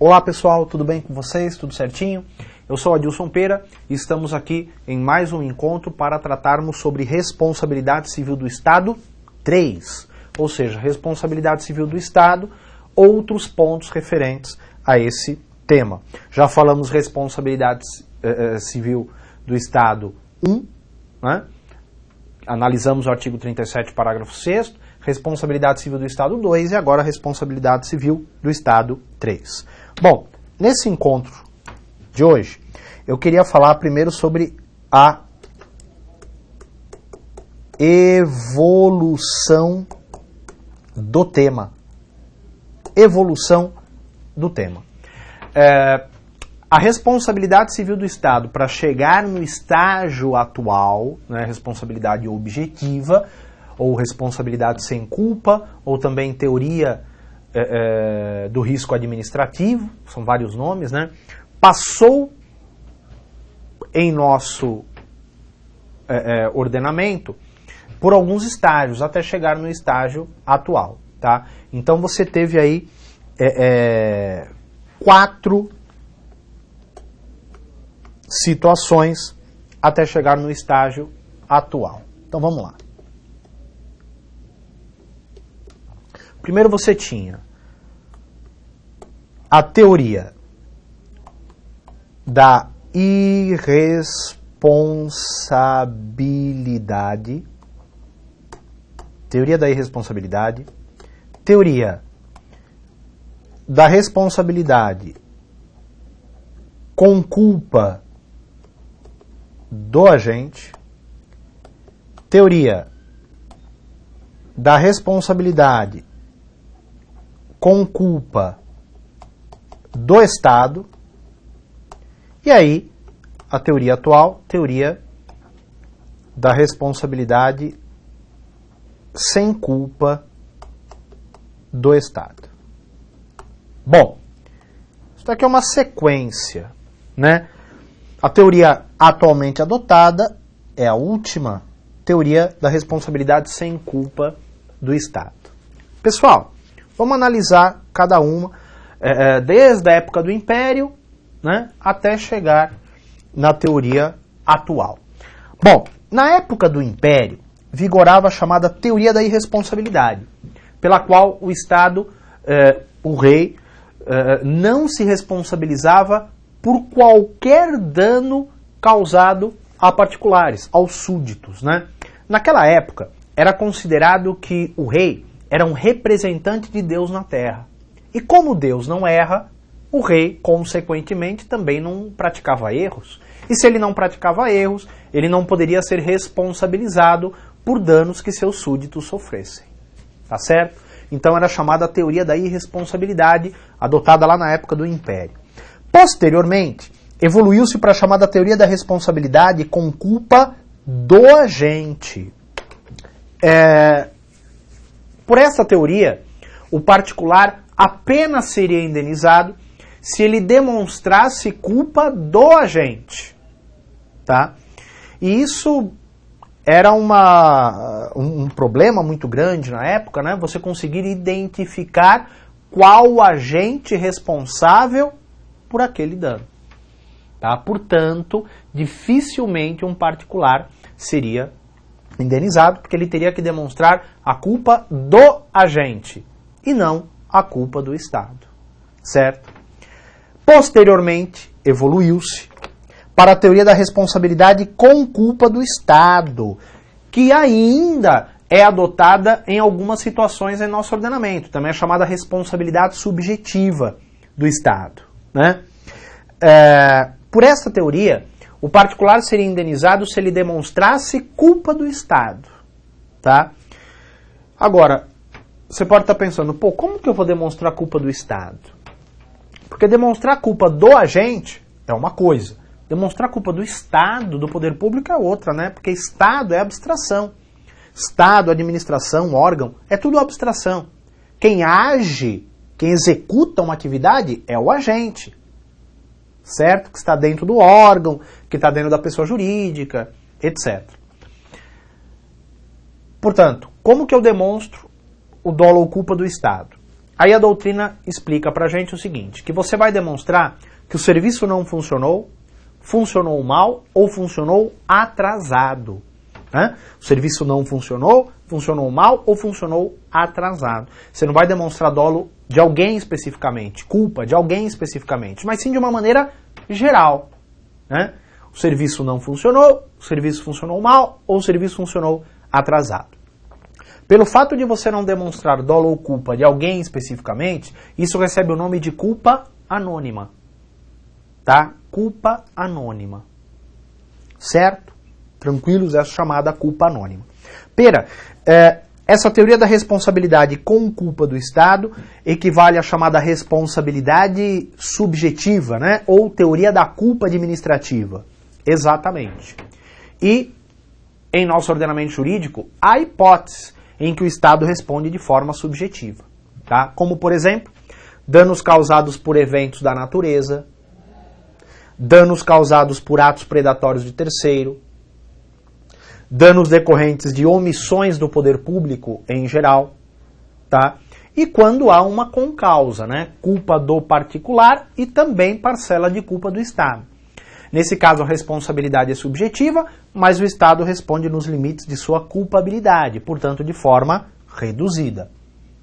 Olá pessoal, tudo bem com vocês? Tudo certinho? Eu sou Adilson Pera e estamos aqui em mais um encontro para tratarmos sobre responsabilidade civil do Estado 3, ou seja, responsabilidade civil do Estado, outros pontos referentes a esse tema. Já falamos responsabilidade civil do Estado 1, né? Analisamos o artigo 37, parágrafo 6º, responsabilidade civil do Estado 2 e agora responsabilidade civil do Estado 3. Bom, nesse encontro de hoje, eu queria falar primeiro sobre a evolução do tema. Evolução do tema. A responsabilidade civil do Estado para chegar no estágio atual, né, responsabilidade objetiva, ou responsabilidade sem culpa, ou também teoria do risco administrativo, são vários nomes, né, passou em nosso ordenamento por alguns estágios, até chegar no estágio atual. Tá? Então você teve aí 4 situações até chegar no estágio atual. Então vamos lá. Primeiro você tinha a teoria da irresponsabilidade, teoria da irresponsabilidade, teoria da responsabilidade com culpa do agente, teoria da responsabilidade com culpa do Estado, e aí a teoria atual, teoria da responsabilidade sem culpa do Estado. Bom, isso daqui é uma sequência, né? A teoria atualmente adotada é a última teoria da responsabilidade sem culpa do Estado. Pessoal, vamos analisar cada uma desde a época do Império, né, até chegar na teoria atual. Bom, na época do Império, vigorava a chamada teoria da irresponsabilidade, pela qual o Estado, o rei, não se responsabilizava por qualquer dano causado a particulares, aos súditos, né? Naquela época, era considerado que o rei era um representante de Deus na terra. E como Deus não erra, o rei, consequentemente, também não praticava erros. E se ele não praticava erros, ele não poderia ser responsabilizado por danos que seus súditos sofressem. Tá certo? Então era chamada a teoria da irresponsabilidade, adotada lá na época do Império. Posteriormente, evoluiu-se para a chamada teoria da responsabilidade com culpa do agente. Por essa teoria, o particular apenas seria indenizado se ele demonstrasse culpa do agente. Tá? E isso era um problema muito grande na época, né? Você conseguir identificar qual o agente responsável por aquele dano. Tá? Portanto, dificilmente um particular seria indenizado, porque ele teria que demonstrar a culpa do agente e não a culpa do Estado. Certo? Posteriormente, evoluiu-se para a teoria da responsabilidade com culpa do Estado, que ainda é adotada em algumas situações em nosso ordenamento. Também é chamada responsabilidade subjetiva do Estado. Né? Por esta teoria, o particular seria indenizado se ele demonstrasse culpa do Estado. Tá? Agora, você pode estar pensando, pô, como que eu vou demonstrar a culpa do Estado? Porque demonstrar a culpa do agente é uma coisa. Demonstrar a culpa do Estado, do poder público, é outra, né? Porque Estado é abstração. Estado, administração, órgão, é tudo abstração. Quem age, quem executa uma atividade é o agente. Certo? Que está dentro do órgão, que está dentro da pessoa jurídica, etc. Portanto, como que eu demonstro o dolo ou culpa do Estado? Aí a doutrina explica pra gente o seguinte, que você vai demonstrar que o serviço não funcionou, funcionou mal ou funcionou atrasado. Né? O serviço não funcionou, funcionou mal ou funcionou atrasado. Você não vai demonstrar dolo de alguém especificamente, culpa de alguém especificamente, mas sim de uma maneira geral. Né? O serviço não funcionou, o serviço funcionou mal ou o serviço funcionou atrasado. Pelo fato de você não demonstrar dolo ou culpa de alguém especificamente, isso recebe o nome de culpa anônima. Tá? Culpa anônima. Certo? Tranquilos? Essa chamada culpa anônima. Pera, essa teoria da responsabilidade com culpa do Estado equivale à chamada responsabilidade subjetiva, né? Ou teoria da culpa administrativa. Exatamente. E, em nosso ordenamento jurídico, há hipóteses em que o Estado responde de forma subjetiva. Tá? Como, por exemplo, danos causados por eventos da natureza, danos causados por atos predatórios de terceiro, danos decorrentes de omissões do poder público em geral, tá? E quando há uma concausa, né? Culpa do particular e também parcela de culpa do Estado. Nesse caso, a responsabilidade é subjetiva, mas o Estado responde nos limites de sua culpabilidade, portanto, de forma reduzida.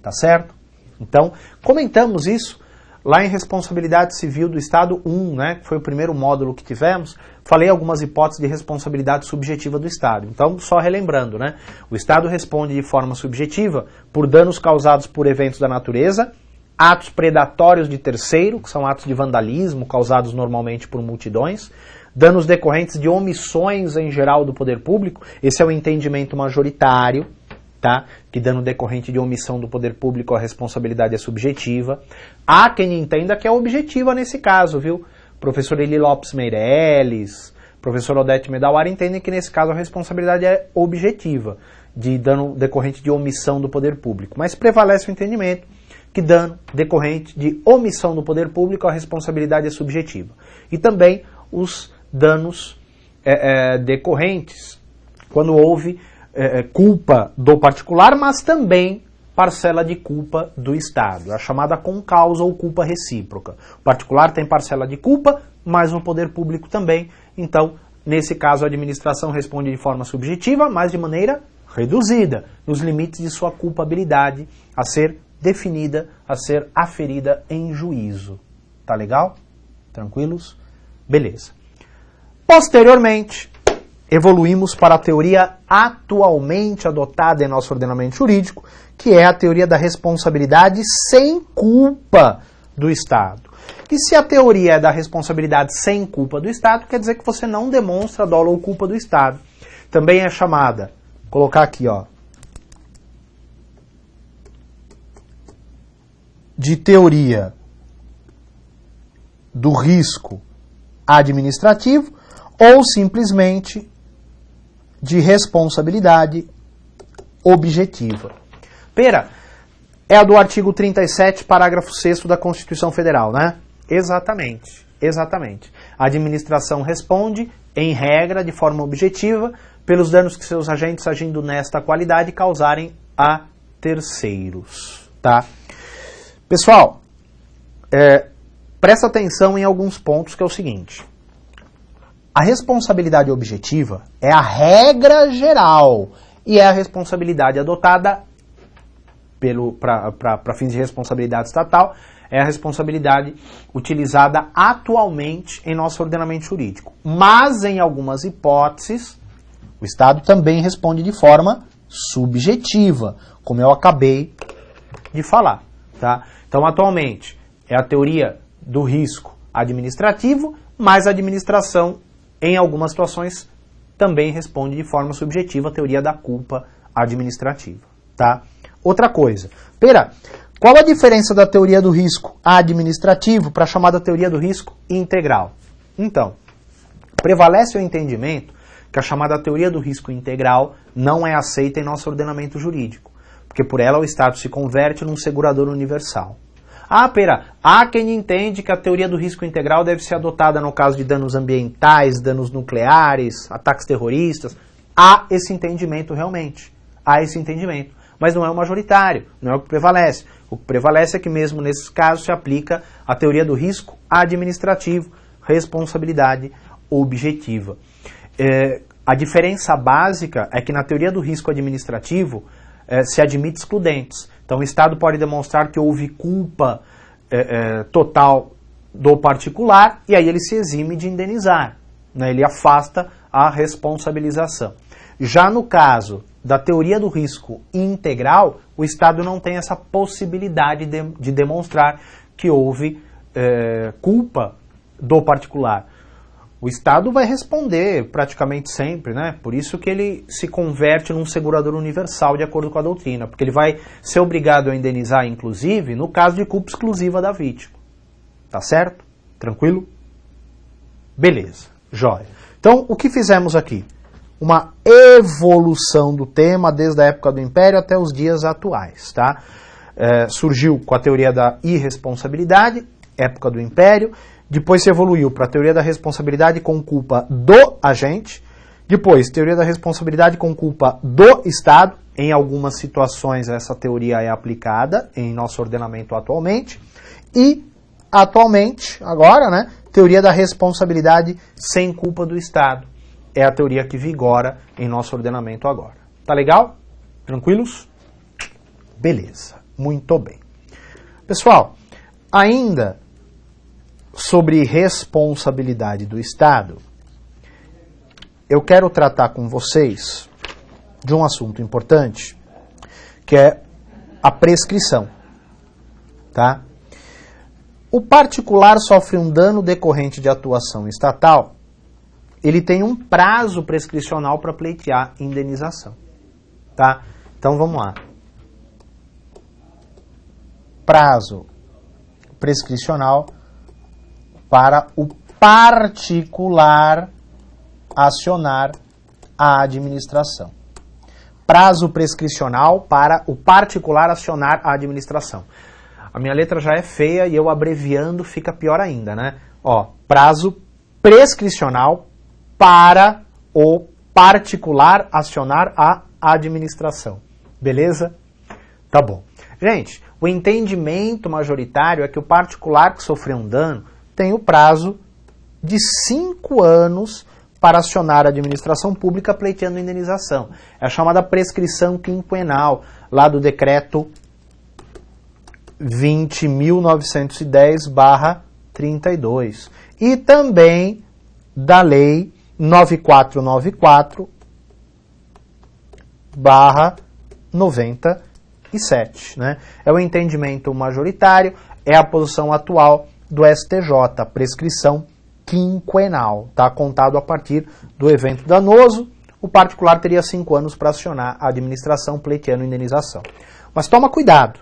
Tá certo? Então, comentamos isso lá em Responsabilidade Civil do Estado 1, né, que foi o primeiro módulo que tivemos. Falei algumas hipóteses de responsabilidade subjetiva do Estado. Então, só relembrando, né, o Estado responde de forma subjetiva por danos causados por eventos da natureza, atos predatórios de terceiro, que são atos de vandalismo causados normalmente por multidões, danos decorrentes de omissões em geral do poder público, esse é o entendimento majoritário, tá? Que dano decorrente de omissão do poder público a responsabilidade é subjetiva. Há quem entenda que é objetiva nesse caso, viu? Professor Eli Lopes Meirelles, professor Odete Medawar entendem que nesse caso a responsabilidade é objetiva, de dano decorrente de omissão do poder público, mas prevalece o entendimento que dano decorrente de omissão do poder público, a responsabilidade é subjetiva. E também os danos decorrentes, quando houve culpa do particular, mas também parcela de culpa do Estado, a chamada concausa ou culpa recíproca. O particular tem parcela de culpa, mas o poder público também. Então, nesse caso, a administração responde de forma subjetiva, mas de maneira reduzida, nos limites de sua culpabilidade a ser definida, a ser aferida em juízo. Tá legal? Tranquilos? Beleza. Posteriormente, evoluímos para a teoria atualmente adotada em nosso ordenamento jurídico, que é a teoria da responsabilidade sem culpa do Estado. E se a teoria é da responsabilidade sem culpa do Estado, quer dizer que você não demonstra dolo ou culpa do Estado. Também é chamada, vou colocar aqui, ó, de teoria do risco administrativo ou simplesmente de responsabilidade objetiva. Pera, é a do artigo 37, parágrafo 6º da Constituição Federal, né? Exatamente, exatamente. A administração responde, em regra, de forma objetiva, pelos danos que seus agentes, agindo nesta qualidade, causarem a terceiros, tá? Pessoal, presta atenção em alguns pontos, que é o seguinte. A responsabilidade objetiva é a regra geral e é a responsabilidade adotada para fins de responsabilidade estatal, é a responsabilidade utilizada atualmente em nosso ordenamento jurídico. Mas, em algumas hipóteses, o Estado também responde de forma subjetiva, como eu acabei de falar. Tá? Então, atualmente, é a teoria do risco administrativo, mas a administração, em algumas situações, também responde de forma subjetiva a teoria da culpa administrativa. Tá? Outra coisa. Pera, qual a diferença da teoria do risco administrativo para a chamada teoria do risco integral? Então, prevalece o entendimento que a chamada teoria do risco integral não é aceita em nosso ordenamento jurídico, porque por ela o Estado se converte num segurador universal. Ah, pera, há quem entende que a teoria do risco integral deve ser adotada no caso de danos ambientais, danos nucleares, ataques terroristas. Há esse entendimento realmente, há esse entendimento. mas não é o majoritário, não é o que prevalece. O que prevalece é que mesmo nesses casos se aplica a teoria do risco administrativo, responsabilidade objetiva. A diferença básica é que na teoria do risco administrativo se admite excludentes. Então o Estado pode demonstrar que houve culpa total do particular e aí ele se exime de indenizar, né? Ele afasta a responsabilização. Já no caso da teoria do risco integral, o Estado não tem essa possibilidade de demonstrar que houve culpa do particular. O Estado vai responder praticamente sempre, né? Por isso que ele se converte num segurador universal de acordo com a doutrina, porque ele vai ser obrigado a indenizar, inclusive, no caso de culpa exclusiva da vítima. Tá certo? Tranquilo? Beleza, jóia. Então, o que fizemos aqui? Uma evolução do tema desde a época do Império até os dias atuais, tá? Surgiu com a teoria da irresponsabilidade, época do Império. Depois se evoluiu para a teoria da responsabilidade com culpa do agente. Depois, teoria da responsabilidade com culpa do Estado. Em algumas situações essa teoria é aplicada em nosso ordenamento atualmente. E, atualmente, agora, né, teoria da responsabilidade sem culpa do Estado. É a teoria que vigora em nosso ordenamento agora. Tá legal? Tranquilos? Beleza. Muito bem. Pessoal, ainda sobre responsabilidade do Estado, eu quero tratar com vocês de um assunto importante, que é a prescrição, tá? O particular sofre um dano decorrente de atuação estatal, ele tem um prazo prescricional para pleitear indenização, tá? Então vamos lá. Prazo prescricional para o particular acionar a administração. Prazo prescricional para o particular acionar a administração. A minha letra já é feia e eu abreviando fica pior ainda, né? Ó, prazo prescricional para o particular acionar a administração. Beleza? Tá bom. Gente, o entendimento majoritário é que o particular que sofreu um dano tem o prazo de 5 anos para acionar a administração pública pleiteando indenização. É a chamada prescrição quinquenal, lá do decreto 20.910/32. E também da lei 9494/97, né? É o entendimento majoritário, é a posição atual do STJ, prescrição quinquenal, tá? Contado a partir do evento danoso, o particular teria 5 anos para acionar a administração pleiteando indenização. Mas toma cuidado,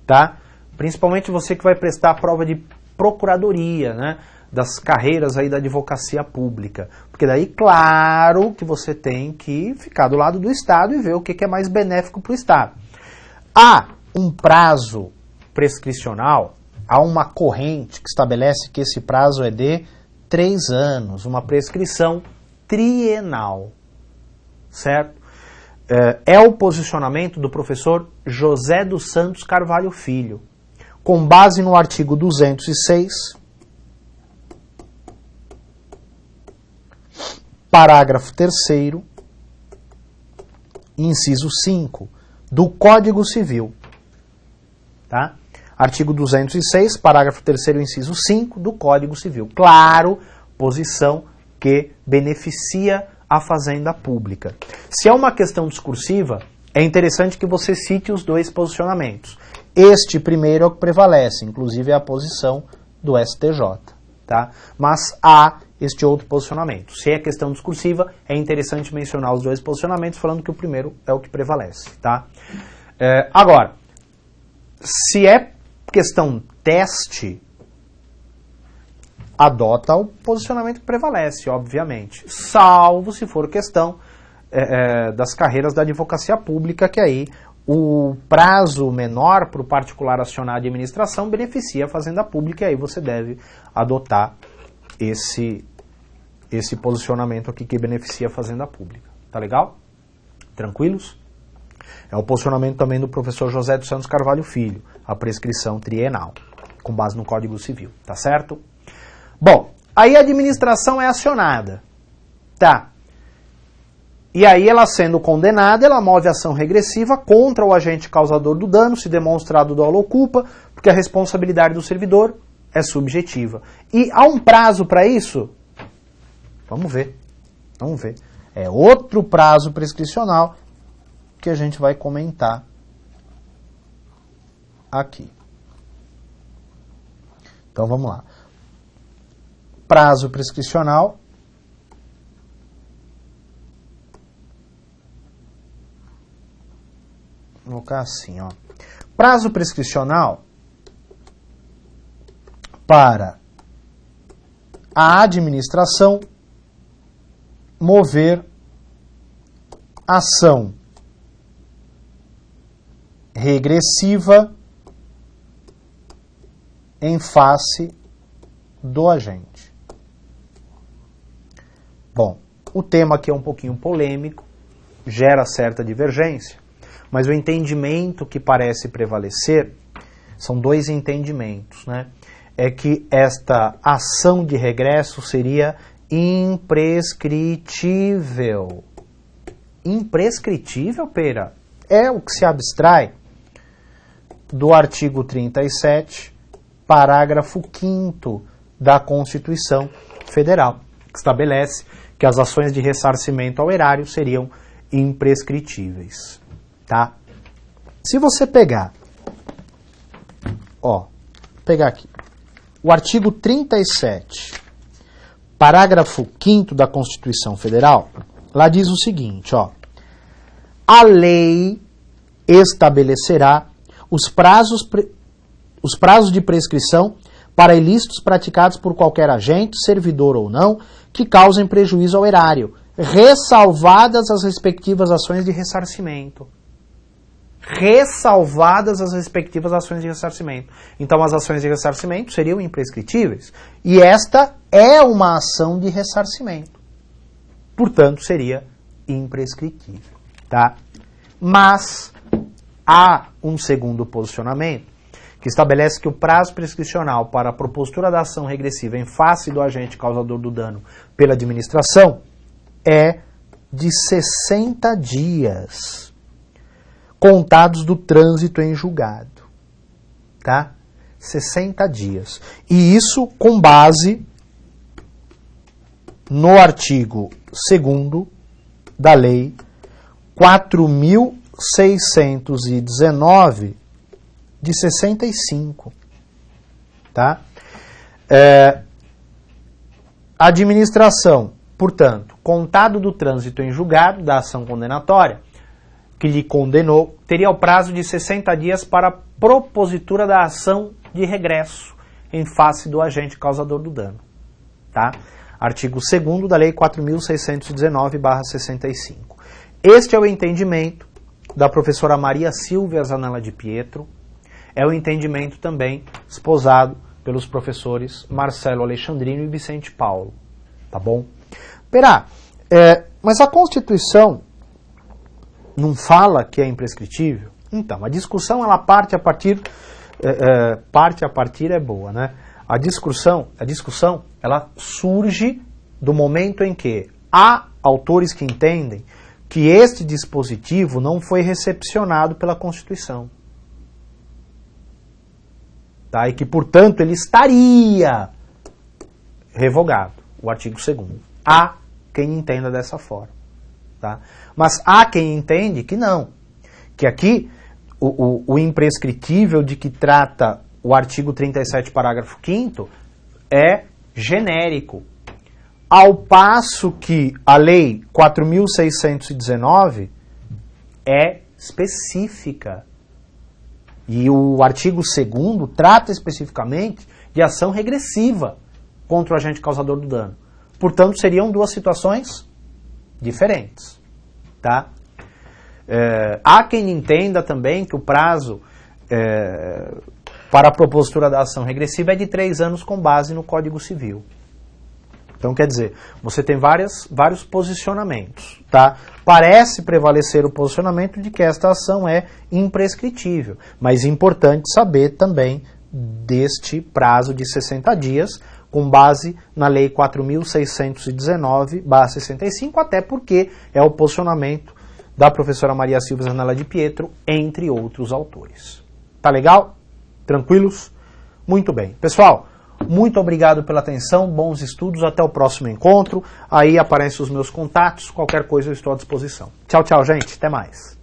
tá? Principalmente você que vai prestar a prova de procuradoria, né? Das carreiras aí da advocacia pública. Porque daí, claro, que você tem que ficar do lado do Estado e ver o que é mais benéfico para o Estado. Há um prazo prescricional, há uma corrente que estabelece que esse prazo é de 3 anos, uma prescrição trienal, certo? É o posicionamento do professor José dos Santos Carvalho Filho, com base no artigo 206, parágrafo 3º, inciso 5, do Código Civil, tá? Artigo 206, parágrafo 3º, inciso 5 do Código Civil. Claro, posição que beneficia a fazenda pública. Se é uma questão discursiva, é interessante que você cite os dois posicionamentos. Este primeiro é o que prevalece, inclusive é a posição do STJ, tá? Mas há este outro posicionamento. Se é questão discursiva, é interessante mencionar os dois posicionamentos, falando que o primeiro é o que prevalece, tá? Agora, se é questão teste, adota o posicionamento que prevalece, obviamente, salvo se for questão das carreiras da advocacia pública, que aí o prazo menor para o particular acionar a administração beneficia a fazenda pública, e aí você deve adotar esse posicionamento aqui que beneficia a fazenda pública. Tá legal? Tranquilos? É o posicionamento também do professor José dos Santos Carvalho Filho, a prescrição trienal, com base no Código Civil, tá certo? Bom, aí a administração é acionada, tá? E aí ela sendo condenada, ela move ação regressiva contra o agente causador do dano, se demonstrado dolo ou culpa, porque a responsabilidade do servidor é subjetiva. E há um prazo para isso? Vamos ver. É outro prazo prescricional que a gente vai comentar aqui. Então vamos lá. Prazo prescricional. Vou colocar assim, ó. Prazo prescricional para a administração mover ação regressiva em face do agente. Bom, o tema aqui é um pouquinho polêmico, gera certa divergência, mas o entendimento que parece prevalecer são dois entendimentos, né? É que esta ação de regresso seria imprescritível. Imprescritível, Pera? É o que se abstrai do artigo 37, parágrafo 5º da Constituição Federal, que estabelece que as ações de ressarcimento ao erário seriam imprescritíveis. Tá? Se você pegar, pegar aqui, o artigo 37, parágrafo 5º da Constituição Federal, lá diz o seguinte, a lei estabelecerá os prazos de prescrição para ilícitos praticados por qualquer agente, servidor ou não, que causem prejuízo ao erário, ressalvadas as respectivas ações de ressarcimento. Ressalvadas as respectivas ações de ressarcimento. Então, as ações de ressarcimento seriam imprescritíveis. E esta é uma ação de ressarcimento. Portanto, seria imprescritível. Tá? Mas há um segundo posicionamento que estabelece que o prazo prescricional para a propositura da ação regressiva em face do agente causador do dano pela administração é de 60 dias. Contados do trânsito em julgado, tá? 60 dias. E isso com base no artigo 2º da Lei 4.619 de 65, tá? Administração, portanto, contado do trânsito em julgado da ação condenatória, que lhe condenou, teria o prazo de 60 dias para a propositura da ação de regresso em face do agente causador do dano. Tá? Artigo 2º da Lei 4.619/65. Este é o entendimento da professora Maria Silvia Zanella de Pietro, é o entendimento também esposado pelos professores Marcelo Alexandrino e Vicente Paulo. Tá bom? Pera, mas a Constituição não fala que é imprescritível? Então, a discussão ela parte a partir é boa, né? A discussão ela surge do momento em que há autores que entendem que este dispositivo não foi recepcionado pela Constituição. Tá? E que, portanto, ele estaria revogado, o artigo 2º. Há quem entenda dessa forma. Tá? Mas há quem entende que não, que aqui o imprescritível de que trata o artigo 37, parágrafo 5º, é genérico, ao passo que a Lei 4.619 é específica. E o artigo 2º trata especificamente de ação regressiva contra o agente causador do dano. Portanto, seriam duas situações diferentes, tá? Há quem entenda também que o prazo para a propositura da ação regressiva é de 3 anos com base no Código Civil, Então, quer dizer, você tem vários posicionamentos, tá? Parece prevalecer o posicionamento de que esta ação é imprescritível, mas é importante saber também deste prazo de 60 dias, com base na Lei 4.619/65, até porque é o posicionamento da professora Maria Silvia Zanella de Pietro, entre outros autores. Tá legal? Tranquilos? Muito bem. Pessoal, muito obrigado pela atenção, bons estudos, até o próximo encontro. Aí aparecem os meus contatos, qualquer coisa eu estou à disposição. Tchau, tchau, gente. Até mais.